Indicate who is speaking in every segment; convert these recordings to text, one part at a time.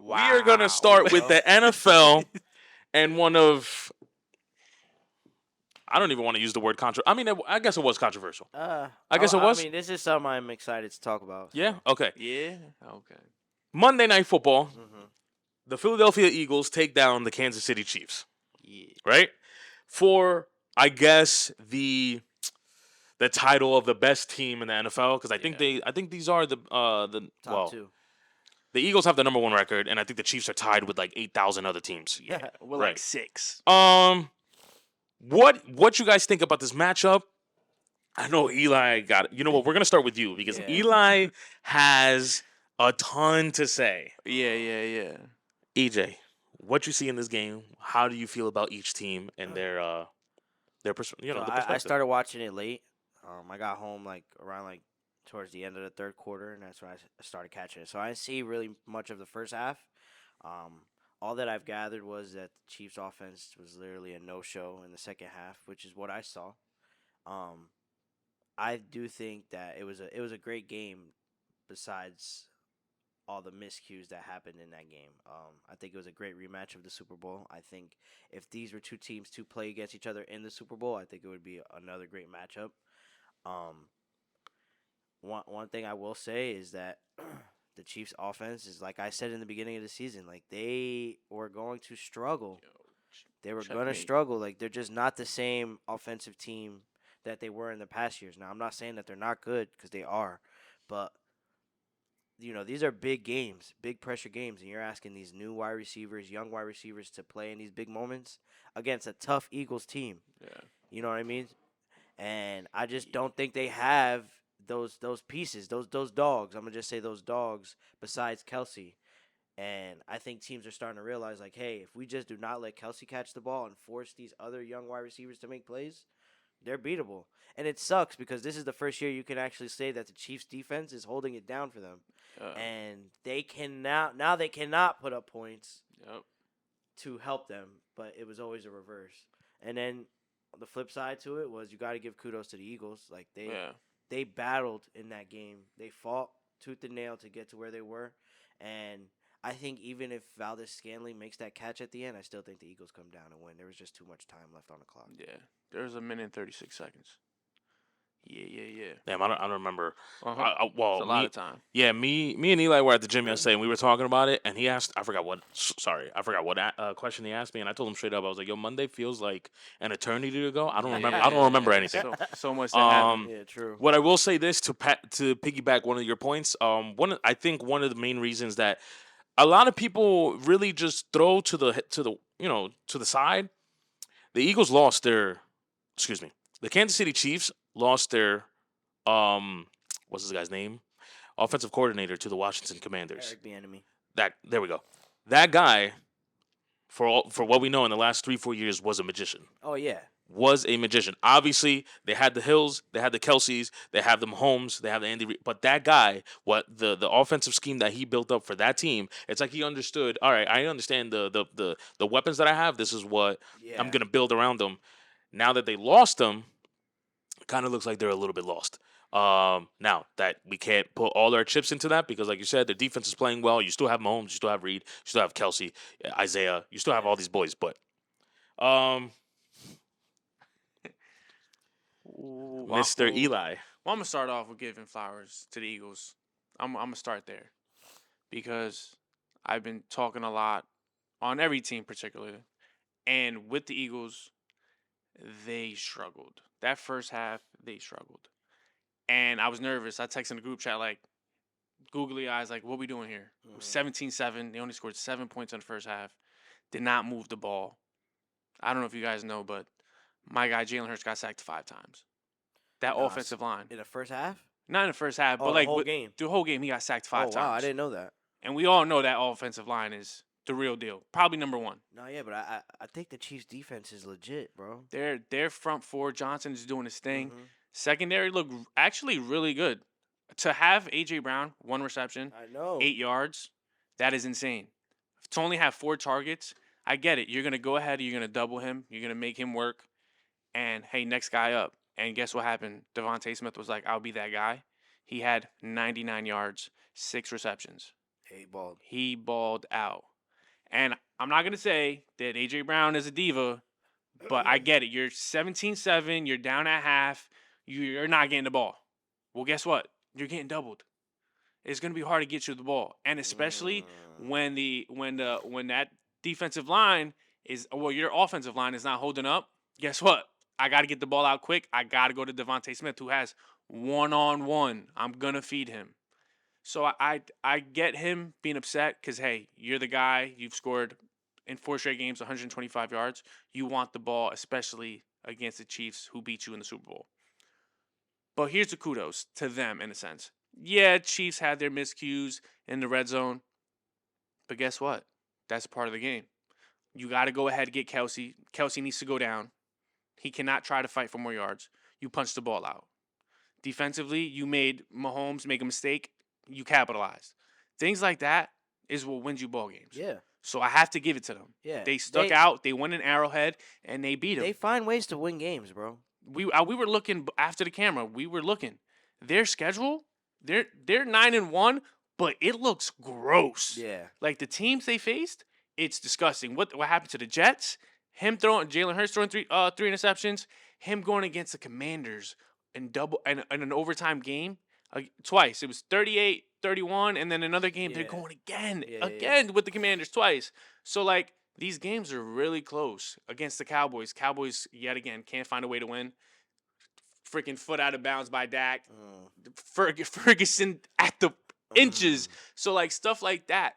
Speaker 1: We are going to start with the NFL and one of I don't even want to use the word controversial. I mean, I guess it was controversial. I guess it
Speaker 2: I
Speaker 1: was.
Speaker 2: mean, this is something I'm excited to talk about.
Speaker 1: Yeah.
Speaker 2: So.
Speaker 1: Okay.
Speaker 3: Yeah. Okay.
Speaker 1: Monday Night Football.
Speaker 2: Mm-hmm.
Speaker 1: The Philadelphia Eagles take down the Kansas City Chiefs.
Speaker 3: Yeah.
Speaker 1: Right. For I guess the title of the best team in the NFL because I think these are the
Speaker 2: Top two.
Speaker 1: the Eagles have the number one record and I think the Chiefs are tied with like 8,000 other teams.
Speaker 3: Yeah. We're
Speaker 1: Right.
Speaker 3: like 6.
Speaker 1: What you guys think about this matchup? I know Eli got it. You know what? We're gonna start with you because
Speaker 2: Yeah.
Speaker 1: Eli has a ton to say.
Speaker 3: Yeah.
Speaker 1: EJ, what you see in this game? How do you feel about each team and their the
Speaker 2: So I
Speaker 1: perspective?
Speaker 2: started watching it late. I got home like around like towards the end of the third quarter, and that's when I started catching it. So I didn't see really much of the first half. All that I've gathered was that the Chiefs' offense was literally a no-show in the second half, which is what I saw. Um, I do think that it was a great game. Besides all the miscues that happened in that game, I think it was a great rematch of the Super Bowl. I think if these were two teams to play against each other in the Super Bowl, I think it would be another great matchup. Um, one thing I will say is that the Chiefs' offense is like I said in the beginning of the season, like they were going to struggle. They were going to struggle. Like they're just not the same offensive team that they were in the past years. Now I'm not saying that they're not good because they are, but these are big games, big pressure games, and you're asking these new wide receivers, young wide receivers to play in these big moments against a tough Eagles team.
Speaker 3: Yeah.
Speaker 2: You know what I mean? And I just don't think they have those pieces, those dogs. I'm gonna just say those dogs besides Kelsey. And I think teams are starting to realize, like, hey, if we just do not let Kelsey catch the ball and force these other young wide receivers to make plays, they're beatable. And it sucks because this is the first year you can actually say that the Chiefs' defense is holding it down for them. And they cannot put up points to help them, but it was always a reverse. And then the flip side to it was you got to give kudos to the Eagles. Like they battled in that game. They fought tooth and nail to get to where they were. And I think even if Valdez Scanley makes that catch at the end, I still think the Eagles come down and win. There was just too much time left on the clock.
Speaker 3: Yeah. There's a minute and 36 seconds. Yeah.
Speaker 1: Damn, I don't remember.
Speaker 3: Well, it's a lot of time.
Speaker 1: Yeah, me and Eli were at the gym yesterday, and we were talking about it. And he asked, I forgot what question he asked me, and I told him straight up, I was like, "Yo, Monday feels like an eternity ago. I don't remember. I don't remember anything."
Speaker 3: So much that happened.
Speaker 2: Yeah, true.
Speaker 1: What I will say this to piggyback one of your points. I think one of the main reasons that a lot of people really just throw to the side. The Eagles lost their, excuse me, the Kansas City Chiefs lost their what's this guy's name? Offensive coordinator to the Washington Commanders.
Speaker 2: Eric Bieniemy.
Speaker 1: There we go. That guy, for what we know in the last 3-4 years, was a magician.
Speaker 2: Oh yeah.
Speaker 1: Was a magician. Obviously, they had the Hills, they had the Kelseys, they have the Mahomes, they have the Andy Reid. But that guy, what the offensive scheme that he built up for that team, it's like he understood. All right, I understand the weapons that I have. This is what I'm gonna build around them. Now that they lost them, it kind of looks like they're a little bit lost. Now that we can't put all our chips into that because, like you said, the defense is playing well. You still have Mahomes, you still have Reed, you still have Kelsey, Isaiah, you still have all these boys. But Mr. Eli.
Speaker 3: Well, I'm gonna start off with giving flowers to the Eagles. I'm gonna start there because I've been talking a lot on every team, particularly, and with the Eagles, they struggled. That first half, they struggled, and I was nervous. I texted in the group chat like, googly eyes, like, what we doing here? It was 17-7. They only scored 7 points in the first half. Did not move the ball. I don't know if you guys know, but my guy Jalen Hurts got sacked 5 times. That offensive line.
Speaker 2: In the first half?
Speaker 3: Not in the first half, but
Speaker 2: the
Speaker 3: like
Speaker 2: whole game.
Speaker 3: The whole game, he got sacked 5 times.
Speaker 2: Wow, I didn't know that.
Speaker 3: And we all know that offensive line is the real deal. Probably number 1.
Speaker 2: No, yeah, but I think the Chiefs' defense is legit, bro.
Speaker 3: Their front four, Johnson is doing his thing.
Speaker 2: Mm-hmm.
Speaker 3: Secondary looked actually really good. To have A.J. Brown, 1 reception,
Speaker 2: I know.
Speaker 3: 8 yards, that is insane. To only have 4 targets, I get it. You're going to go ahead, you're going to double him, you're going to make him work, and hey, next guy up. And guess what happened? Devontae Smith was like, I'll be that guy. He had 99 yards, 6 receptions.
Speaker 2: Yeah, he balled.
Speaker 3: He balled out. And I'm not going to say that A.J. Brown is a diva, but I get it. You're 17-7. You're down at half. You're not getting the ball. Well, guess what? You're getting doubled. It's going to be hard to get you the ball, and especially
Speaker 2: Mm.
Speaker 3: when that defensive line is, well, your offensive line is not holding up. Guess what? I got to get the ball out quick. I got to go to Devontae Smith, who has one-on-one. I'm gonna feed him. So I get him being upset because, hey, you're the guy. You've scored in 4 straight games 125 yards. You want the ball, especially against the Chiefs, who beat you in the Super Bowl. But here's the kudos to them in a sense. Yeah, Chiefs had their miscues in the red zone, but guess what? That's part of the game. You got to go ahead and get Kelsey. Kelsey needs to go down. He cannot try to fight for more yards. You punch the ball out. Defensively, you made Mahomes make a mistake. You capitalized. Things like that is what wins you ball games.
Speaker 2: Yeah.
Speaker 3: So I have to give it to them.
Speaker 2: Yeah.
Speaker 3: They stuck out. They won an Arrowhead, and they beat them.
Speaker 2: They find ways to win games, bro.
Speaker 3: We were looking after the camera. We were looking. Their schedule, they're 9-1, but it looks gross.
Speaker 2: Yeah.
Speaker 3: Like the teams they faced, it's disgusting. What happened to the Jets? Him throwing Jalen Hurts throwing three interceptions. Him going against the Commanders in an overtime game twice. It was 38-31, and then another game they're
Speaker 2: Yeah.
Speaker 3: going again
Speaker 2: Yeah.
Speaker 3: with the Commanders twice. So like these games are really close against the Cowboys. Cowboys yet again can't find a way to win. Freaking foot out of bounds by Dak. Ferguson at the inches. So like stuff like that.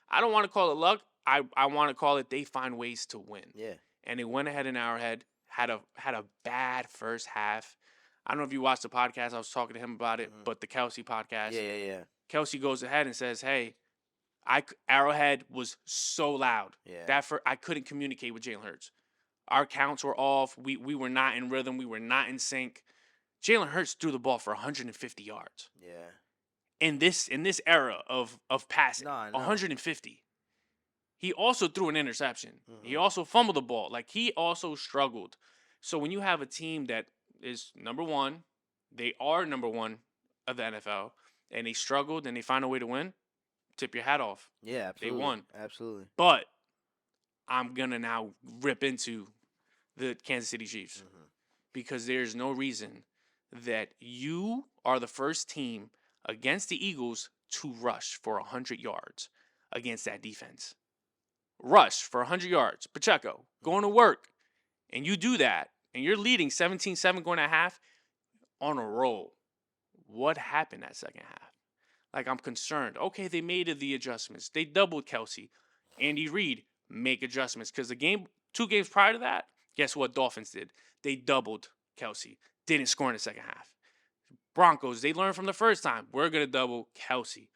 Speaker 3: I don't want to call it luck. I want to call it they find ways to win.
Speaker 2: Yeah.
Speaker 3: And they went ahead in Arrowhead, had a bad first half. I don't know if you watched the podcast. I was talking to him about it, but the Kelsey podcast.
Speaker 2: Yeah.
Speaker 3: Kelsey goes ahead and says, "Hey, Arrowhead was so loud
Speaker 2: Yeah.
Speaker 3: I couldn't communicate with Jalen Hurts. Our counts were off. We were not in rhythm. We were not in sync. Jalen Hurts threw the ball for 150 yards
Speaker 2: Yeah.
Speaker 3: in this era of passing.
Speaker 2: No.
Speaker 3: 150. He also threw an interception. He
Speaker 2: Mhm.
Speaker 3: also fumbled the ball. Like he also struggled. So when you have a team that is number one, they are number one of the NFL, and they struggled and they find a way to win, tip your hat off.
Speaker 2: Yeah, absolutely.
Speaker 3: They won.
Speaker 2: Absolutely.
Speaker 3: But I'm going to now rip into the Kansas City Chiefs because there's no reason that you are the first team against the Eagles to rush for 100 yards against that defense. Rush for 100 yards. Pacheco, going to work. And you do that, and you're leading 17-7 going at half on a roll. What happened that second half? Like, I'm concerned. Okay, they made the adjustments. They doubled Kelsey. Andy Reid, make adjustments. Because 2 games prior to that, guess what Dolphins did? They doubled Kelsey. Didn't score in the second half. Broncos, they learned from the first time. We're going to double Kelsey.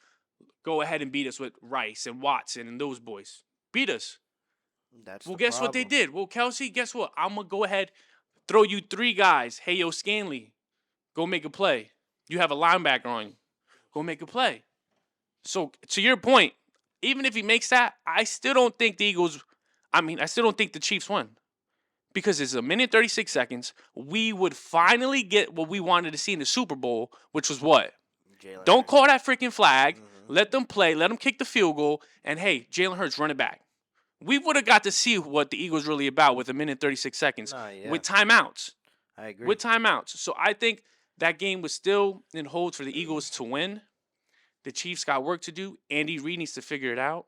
Speaker 3: Go ahead and beat us with Rice and Watson and those boys. Beat us.
Speaker 2: That's
Speaker 3: Well,
Speaker 2: the
Speaker 3: guess what they
Speaker 2: problem.
Speaker 3: did? Well, Kelsey, guess what? I'm going to go ahead, throw you 3 guys. Hey, yo, Scanley, go make a play. You have a linebacker on you. Go make a play. So, to your point, even if he makes that, I still don't think I still don't think the Chiefs won. Because it's 1:36. We would finally get what we wanted to see in the Super Bowl, which was what?
Speaker 2: Jalen
Speaker 3: Don't
Speaker 2: Hurts.
Speaker 3: call that freaking flag. Let them play. Let them kick the field goal. And, hey, Jalen Hurts, run it back. We would have got to see what the Eagles really about with 1:36
Speaker 2: Nah, yeah.
Speaker 3: with timeouts.
Speaker 2: I agree.
Speaker 3: With timeouts. So I think that game was still in hold for the Eagles to win. The Chiefs got work to do. Andy Reid needs to figure it out.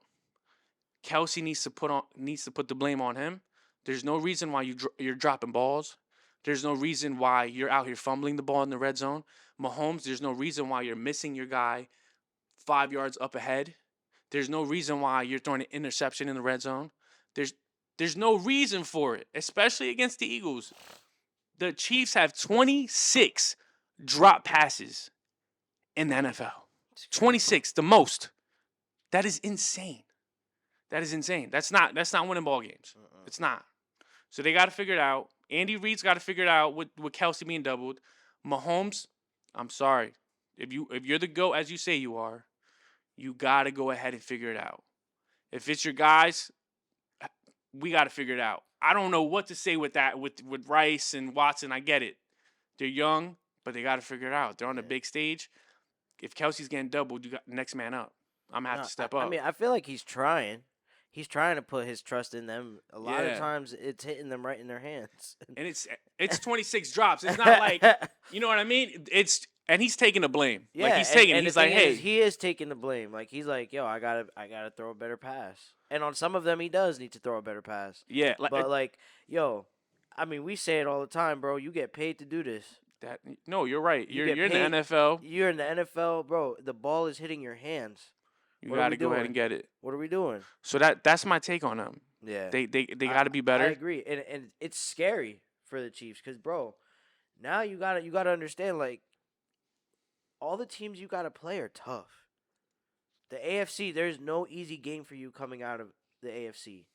Speaker 3: Kelsey needs to put the blame on him. There's no reason why you're dropping balls. There's no reason why you're out here fumbling the ball in the red zone. Mahomes, there's no reason why you're missing your guy 5 yards up ahead. There's no reason why you're throwing an interception in the red zone. There's no reason for it, especially against the Eagles. The Chiefs have 26 drop passes in the NFL. 26, the most. That is insane. That's not winning ball games. It's not. So they got to figure it out. Andy Reid's got to figure it out with Kelsey being doubled. Mahomes, I'm sorry. If you're the GOAT as you say you are, you got to go ahead and figure it out. If it's your guys, we got to figure it out. I don't know what to say with that, with Rice and Watson. I get it. They're young, but they got to figure it out. They're on a big stage. If Kelsey's getting doubled, you got next man up. I'm gonna have
Speaker 2: No,
Speaker 3: to step
Speaker 2: I
Speaker 3: up.
Speaker 2: mean, I feel like he's trying. He's trying to put his trust in them. A lot of
Speaker 3: Yeah,
Speaker 2: times, it's hitting them right in their hands.
Speaker 3: and it's 26 drops. It's not like you know what I mean. It's and he's taking the blame. Like
Speaker 2: Yeah,
Speaker 3: he's taking.
Speaker 2: and the
Speaker 3: He's like,
Speaker 2: thing is,
Speaker 3: hey,
Speaker 2: he is taking the blame. Like he's like, yo, I gotta throw a better pass. And on some of them, he does need to throw a better pass.
Speaker 3: yeah, like
Speaker 2: But like, yo, I mean, we say it all the time, bro. You get paid to do this.
Speaker 3: that. No, you're right.
Speaker 2: You
Speaker 3: You're
Speaker 2: get
Speaker 3: you're in the
Speaker 2: paid.
Speaker 3: NFL.
Speaker 2: You're in the NFL, bro. The ball is hitting your hands.
Speaker 3: You
Speaker 2: What are
Speaker 3: got
Speaker 2: we
Speaker 3: to go ahead
Speaker 2: doing?
Speaker 3: and get it.
Speaker 2: What are we doing?
Speaker 3: So that's my take on them.
Speaker 2: Yeah,
Speaker 3: They
Speaker 2: I
Speaker 3: got to be
Speaker 2: I
Speaker 3: better.
Speaker 2: agree, and it's scary for the Chiefs because, bro, now you gotta understand like all the teams you gotta play are tough. The AFC, there's no easy game for you coming out of the AFC.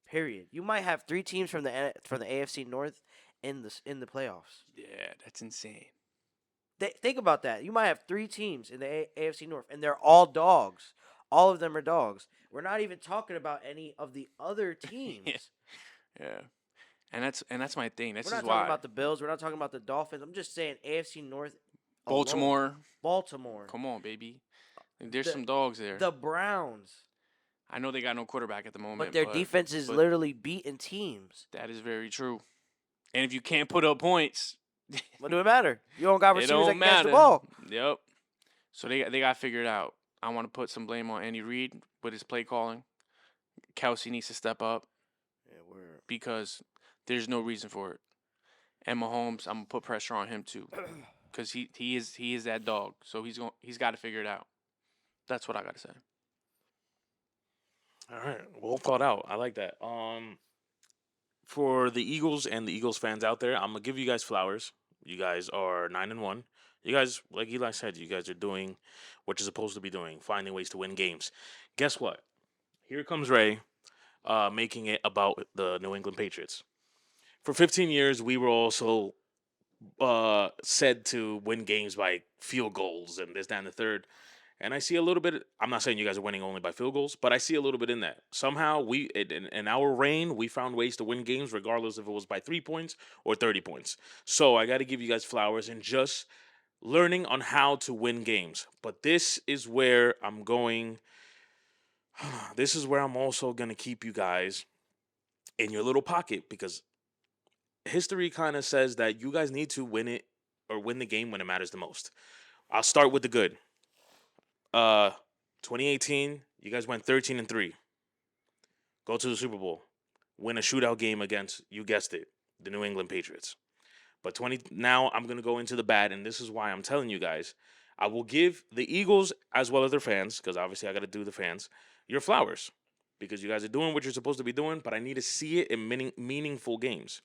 Speaker 2: Period. You might have three teams from the AFC North in the playoffs.
Speaker 3: Yeah, that's insane.
Speaker 2: Think about that. You might have three teams in the AFC North, and they're all dogs. All of them are dogs. We're not even talking about any of the other
Speaker 3: Yeah,
Speaker 2: teams.
Speaker 3: yeah. And that's my thing.
Speaker 2: We're
Speaker 3: This is
Speaker 2: not talking
Speaker 3: why
Speaker 2: about the Bills. We're not talking about the Dolphins. I'm just saying AFC North alone.
Speaker 3: Baltimore.
Speaker 2: Baltimore,
Speaker 3: Come on, baby. There's
Speaker 2: the
Speaker 3: some dogs there.
Speaker 2: the Browns,
Speaker 3: I know they got no quarterback at the
Speaker 2: but
Speaker 3: moment,
Speaker 2: their defense is
Speaker 3: but
Speaker 2: literally beating teams.
Speaker 3: that is very true. And if you can't put up points,
Speaker 2: What do it matter? You don't got
Speaker 3: it
Speaker 2: receivers that
Speaker 3: don't
Speaker 2: can catch the
Speaker 3: matter.
Speaker 2: ball.
Speaker 3: Yep. So they got figured out. I want to put some blame on Andy Reid with his play calling. Kelsey needs to step up
Speaker 2: Yeah, we're
Speaker 3: because there's no reason for it. And Mahomes, I'm gonna put pressure on him too, because he is that dog. So he's got to figure it out. That's what I gotta say.
Speaker 1: All right, well thought out. I like that. For the Eagles and the Eagles fans out there, I'm gonna give you guys flowers. You guys are 9-1. You guys, like Eli said, you guys are doing what you're supposed to be doing, finding ways to win games. Guess what? Here comes Ray, making it about the New England Patriots. For 15 years, we were also said to win games by field goals and this, that, and the third. And I see a little bit. I'm not saying you guys are winning only by field goals, but I see a little bit in that. Somehow, in our reign, we found ways to win games, regardless if it was by 3 points or 30 points. So I got to give you guys flowers and just learning on how to win games. But this is where I'm going. This is where I'm also going to keep you guys in your little pocket because history kind of says that you guys need to win it or win the game when it matters the most. I'll start with the good. Uh, 2018, you guys went 13-3. Go to the Super Bowl, win a shootout game against, you guessed it, the New England Patriots. But 20 now I'm gonna go into the bad, and this is why I'm telling you guys. I will give the Eagles as well as their fans, because obviously I got to do the fans, your flowers, because you guys are doing what you're supposed to be doing. But I need to see it in meaningful games.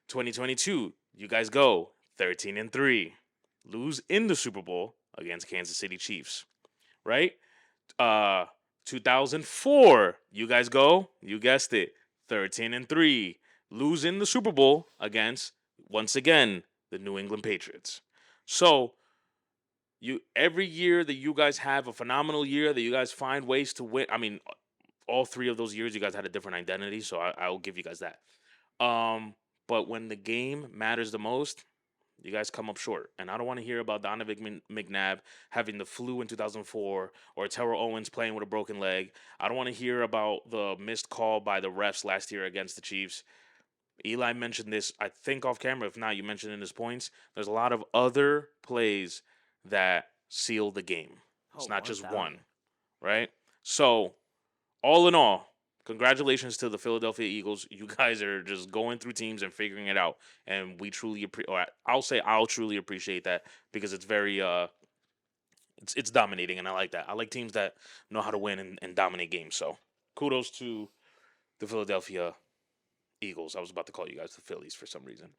Speaker 1: 2022, you guys go 13-3, lose in the Super Bowl against Kansas City Chiefs, right? 2004, you guys go, you guessed it, 13-3, lose in the Super Bowl against once again the New England Patriots. So you every year that you guys have a phenomenal year that you guys find ways to win. I mean, all three of those years you guys had a different identity, so I'll give you guys that. But when the game matters the most, you guys come up short. And I don't want to hear about Donovan McNabb having the flu in 2004 or Terrell Owens playing with a broken leg. I don't want to hear about the missed call by the refs last year against the Chiefs. Eli mentioned this, I think, off camera. If not, you mentioned in his points. There's a lot of other plays that seal the game.
Speaker 2: oh
Speaker 1: It's not just
Speaker 2: 1,000.
Speaker 1: one, right? So, all in all, congratulations to the Philadelphia Eagles. You guys are just going through teams and figuring it out, and we truly I'll truly appreciate that because it's very it's dominating, and I like that. I like teams that know how to win and dominate games. So, kudos to the Philadelphia Eagles. I was about to call you guys the Phillies for some reason.